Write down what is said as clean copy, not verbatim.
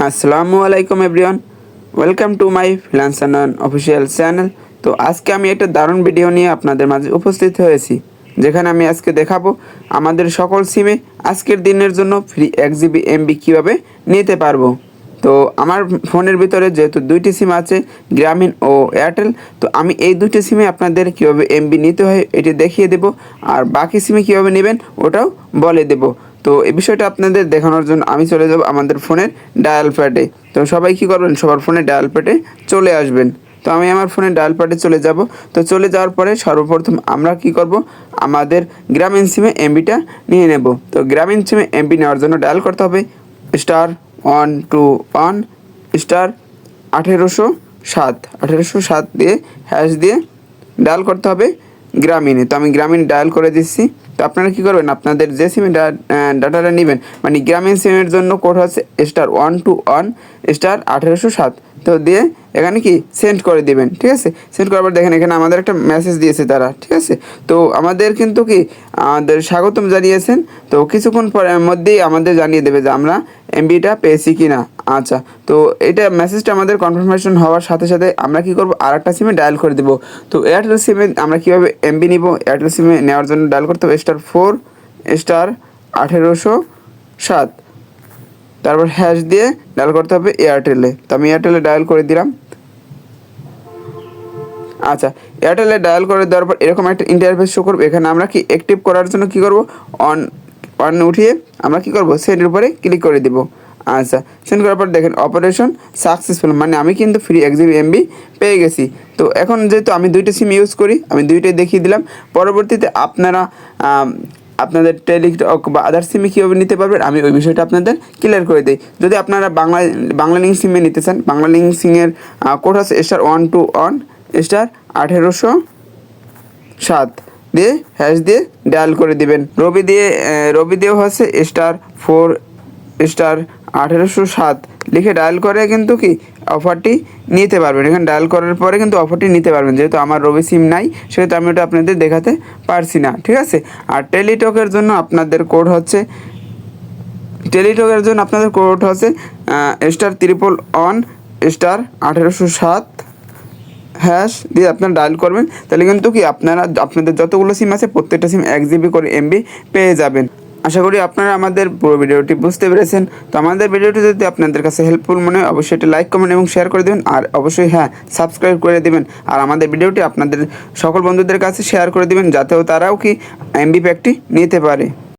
আসসালামু আলাইকুম everyone, welcome to my freelancer official channel. তো আজকে আমি একটা দারুণ ভিডিও নিয়ে আপনাদের মাঝে উপস্থিত হয়েছি, যেখানে আমি আজকে দেখাবো আমাদের সকল সিমে আজকের দিনের জন্য ফ্রি 1 GB MB কীভাবে নিতে পারবো। তো আমার ফোনের ভিতরে যেহেতু দুইটি সিম আছে, গ্রামীণ ও এয়ারটেল, তো আমি এই দুইটি সিমে আপনাদের কীভাবে এমবি নিতে হয় এটি দেখিয়ে দেব, আর বাকি সিমে কীভাবে নেবেন ওটাও বলে দেব। তো এই বিষয়টা আপনাদের দেখানোর জন্য আমি চলে যাব আমাদের ফোনের ডায়াল প্যাডে। তো সবাই কী করবেন, সবার ফোনে ডায়াল প্যাডে চলে আসবেন। তো আমি আমার ফোনে ডায়াল প্যাডে চলে যাব। তো চলে যাওয়ার পরে সর্বপ্রথম আমরা কি করব, আমাদের গ্রামীণ সিমে এমবিটা নিয়ে নেব। তো গ্রামীণ সিমে এমবি নেওয়ার জন্য ডায়াল করতে হবে *121 *1807 দিয়ে হ্যাশ দিয়ে ডায়াল করতে হবে গ্রামীণে। তো আমি গ্রামীণ ডায়াল করে দিচ্ছি। তো আপনারা কী করবেন, আপনাদের যে সিমে ডাটাটা নেবেন, মানে গ্রামীণ সিমের জন্য কোড হচ্ছে *121 *1807, তো দিয়ে এখানে কি সেন্ড করে দিবেন। ঠিক আছে, সেন্ড করার পর দেখেন এখানে আমাদের একটা মেসেজ দিয়েছে তারা। ঠিক আছে, তো আমাদের কিন্তু কি আমাদের স্বাগতম জানিয়েছেন। তো কিছুক্ষণ পরের মধ্যেই আমাদের জানিয়ে দেবে যে আমরা এমবিটা পেয়েছি কি না। আচ্ছা, তো এটা মেসেজটা আমাদের কনফার্মেশন হওয়ার সাথে সাথে আমরা কি করব, আর একটা সিমে ডায়াল করে দেবো। তো এয়ারটেল সিমে আমরা কীভাবে এমবি নিব, এয়ারটেল সিমে নেওয়ার জন্য ডায়াল করতে হবে *4 *1807, তারপর হ্যাশ দিয়ে ডায়াল করতে হবে এয়ারটেলে। তো আমি এয়ারটেলে ডায়াল করে দিলাম। আচ্ছা, এয়ারটেলে ডায়াল করে দেওয়ার পর এরকম একটা ইন্টারফেস শো করবে। এখানে আমরা কি অ্যাক্টিভ করার জন্য কি করব, অন উঠিয়ে আমরা কি করব, সেন্ডের উপরে ক্লিক করে দিব। আচ্ছা, সেন্ড করার পর দেখেন অপারেশন সাকসেসফুল, মানে আমি কিন্তু ফ্রি 1 GB MB পেয়ে গেছি। তো এখন যেহেতু আমি দুইটা সিম ইউজ করি, আমি দুইটাই দেখিয়ে দিলাম। পরবর্তীতে আপনারা আপনাদের টেলিটক বা আদার সিমে কীভাবে নিতে পারবেন আমি ওই বিষয়টা আপনাদের ক্লিয়ার করে দিই। যদি আপনারা বাংলা লিঙ্ক সিমে নিতে চান, বাংলা লিঙ্ক সিমের কোড আছে *121 *1807 দিয়ে হ্যাশ দিয়ে ডায়াল করে দিবেন। রবি দিয়েও হচ্ছে *4 *1807 লিখে ডায়াল করে কিন্তু কি অফারটি নিতে পারবেন। এখানে ডায়াল করার পরে কিন্তু অফারটি নিতে পারবেন। যেহেতু আমার রবি সিম নাই, সেহেতু আমি ওটা আপনাদের দেখাতে পারছি না। ঠিক আছে, আর টেলিটকের জন্য আপনাদের কোড হচ্ছে *111 *1807 হ্যাশ দিয়ে আপনারা ডায়াল করবেন। তাহলে কিন্তু কি আপনারা আপনাদের যতগুলো সিম আছে প্রত্যেকটা সিম 1 GB করে এমবি পেয়ে যাবেন। আশা করি আপনারা আমাদের পুরো ভিডিওটি বুঝতে পেরেছেন। তো আমাদের ভিডিওটি যদি আপনাদের কাছে হেল্পফুল মনে হয় অবশ্যই এটি লাইক, কমেন্ট এবং শেয়ার করে দেবেন, আর অবশ্যই সাবস্ক্রাইব করে দেবেন। আর আমাদের ভিডিওটি আপনাদের সকল বন্ধুদের কাছে শেয়ার করে দেবেন, যাতেও তারাও কি এমবি প্যাকটি নিতে পারে।